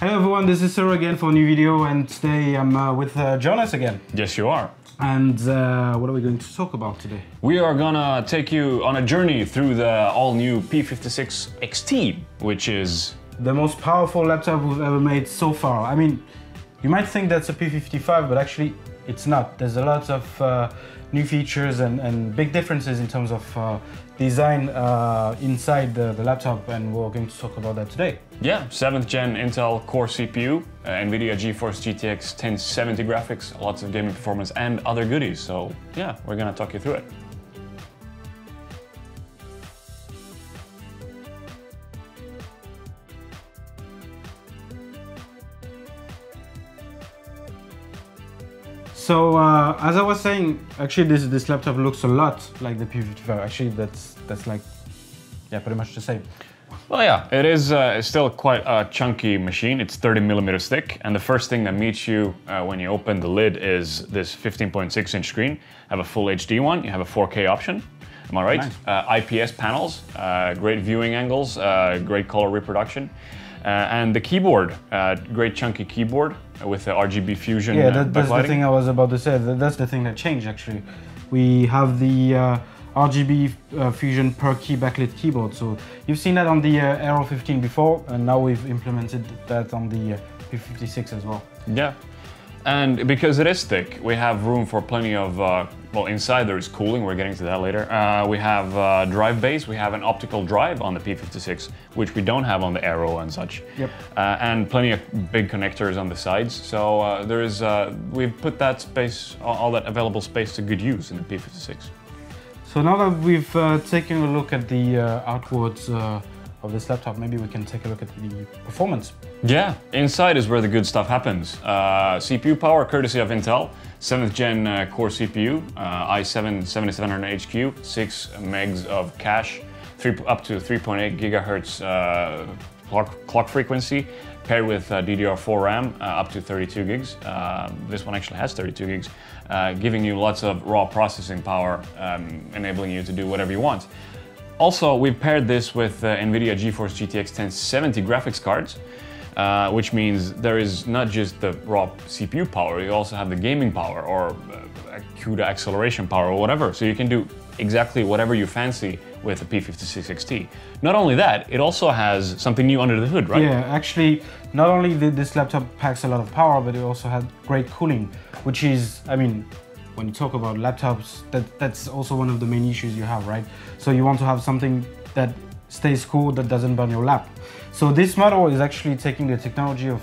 Hello everyone, this is Sir again for a new video, and today I'm with Jonas again. Yes, you are. And what are we going to talk about today? We are gonna take you on a journey through the all-new P56XT, which is the most powerful laptop we've ever made so far. I mean, you might think that's a P55, but actually it's not. There's a lot of new features and big differences in terms of design inside the laptop, and we're going to talk about that today. Yeah, 7th gen Intel Core CPU, NVIDIA GeForce GTX 1070 graphics, lots of gaming performance and other goodies. So yeah, we're gonna talk you through it. So as I was saying, actually this laptop looks a lot like the P55. Actually, that's like, yeah, pretty much the same. Well, yeah, it is still quite a chunky machine. It's 30mm thick, and the first thing that meets you when you open the lid is this 15.6-inch screen. Have a full HD one. You have a 4K option. Am I right? Nice. IPS panels, great viewing angles, great color reproduction. And the keyboard, great chunky keyboard with the RGB Fusion. Yeah, that's the thing I was about to say. That's the thing that changed actually. We have the RGB Fusion per key backlit keyboard. So you've seen that on the Aero 15 before, and now we've implemented that on the P56 as well. Yeah. And because it is thick, we have room for plenty of, well, inside there is cooling, we're getting to that later. We have drive bays, we have an optical drive on the P56, which we don't have on the Aero and such. Yep. And plenty of big connectors on the sides. So there is, we've put that space, all that available space to good use in the P56. So now that we've taken a look at the outwards of this laptop, maybe we can take a look at the performance. Yeah, inside is where the good stuff happens. CPU power, courtesy of Intel, 7th gen core CPU, i7-7700HQ, 6 megs of cache, up to 3.8 gigahertz clock frequency, paired with DDR4 RAM, up to 32 gigs. This one actually has 32 gigs, giving you lots of raw processing power, enabling you to do whatever you want. Also, we've paired this with NVIDIA GeForce GTX 1070 graphics cards, which means there is not just the raw CPU power, you also have the gaming power or CUDA acceleration power or whatever. So you can do exactly whatever you fancy with the P56XT. Not only that, it also has something new under the hood, right? Yeah, actually, not only did this laptop packs a lot of power, but it also had great cooling, which is, I mean, when you talk about laptops, that's also one of the main issues you have, right? So you want to have something that stays cool, that doesn't burn your lap. So this model is actually taking the technology of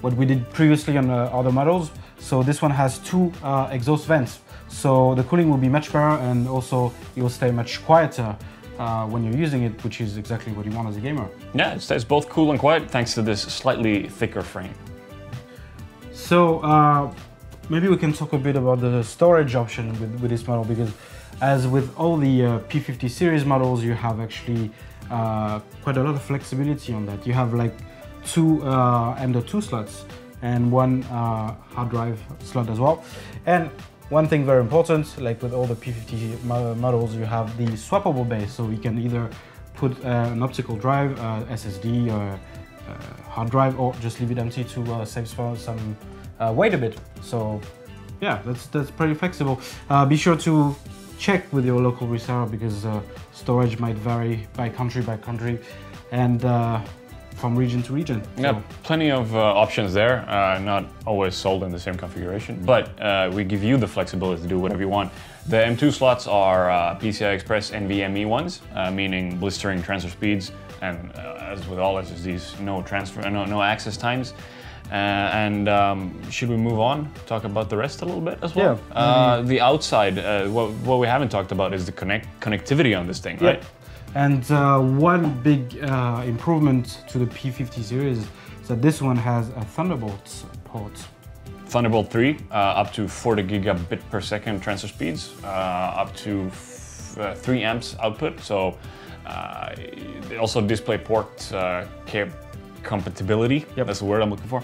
what we did previously on other models. So this one has two exhaust vents. So the cooling will be much better, and also it will stay much quieter when you're using it, which is exactly what you want as a gamer. Yeah, it stays both cool and quiet thanks to this slightly thicker frame. So maybe we can talk a bit about the storage option with this model, because as with all the P50 series models, you have actually quite a lot of flexibility on that. You have like two M.2 slots and one hard drive slot as well. And one thing very important, like with all the P50 models, you have the swappable base. So you can either put an optical drive, SSD, or hard drive, or just leave it empty to save some weight a bit. So yeah, that's pretty flexible. Be sure to check with your local reseller, because storage might vary by country and from region to region. Yeah, so plenty of options there, not always sold in the same configuration, but we give you the flexibility to do whatever you want. The M.2 slots are PCI Express NVMe ones, meaning blistering transfer speeds, and as with all SSDs, no access times. Should we move on, talk about the rest a little bit as well? Yeah. The outside, what we haven't talked about is the connectivity on this thing, right? Yeah. And one big improvement to the P50 series is that this one has a Thunderbolt port. Thunderbolt 3, up to 40 gigabit per second transfer speeds, up to 3 amps output. So also DisplayPort compatibility, that's the word I'm looking for,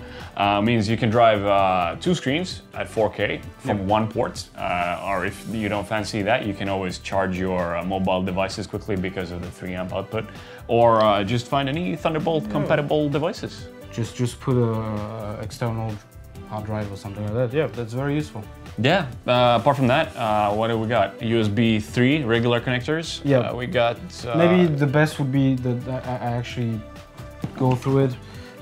means you can drive 2 screens at 4K from one port, or if you don't fancy that, you can always charge your mobile devices quickly because of the 3 amp output, or just find any Thunderbolt compatible devices. just put a external hard drive or something like that. Yeah, that's very useful. Yeah, apart from that, what do we got? USB 3 regular connectors. Yeah, we got... maybe the best would be that I actually go through it,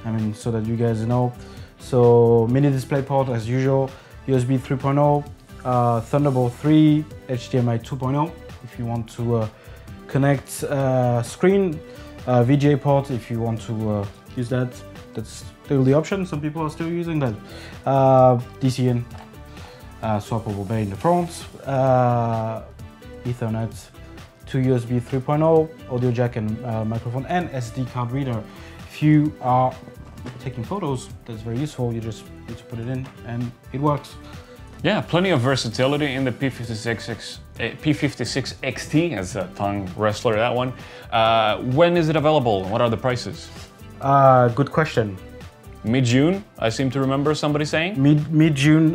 I mean, so that you guys know. So mini display port as usual, USB 3.0, Thunderbolt 3, HDMI 2.0 if you want to connect screen, VGA port if you want to use that. That's still the option, some people are still using that. DC in, swappable bay in the front, Ethernet, 2 USB 3.0, audio jack and microphone, and SD card reader. If you are taking photos, that's very useful. You just need to put it in and it works. Yeah, plenty of versatility in the P56XT, as a tongue wrestler, that one. When is it available? What are the prices? Good question. Mid-June, I seem to remember somebody saying? Mid-June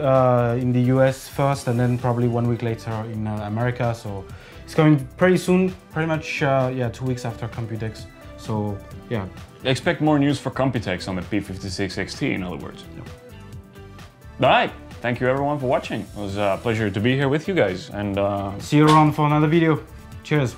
in the US first, and then probably 1 week later in America. So it's coming pretty soon, pretty much, yeah, 2 weeks after Computex. So, yeah. Expect more news for Computex on the P56XT, in other words. Yep. All right. Thank you everyone for watching. It was a pleasure to be here with you guys, and see you around for another video. Cheers.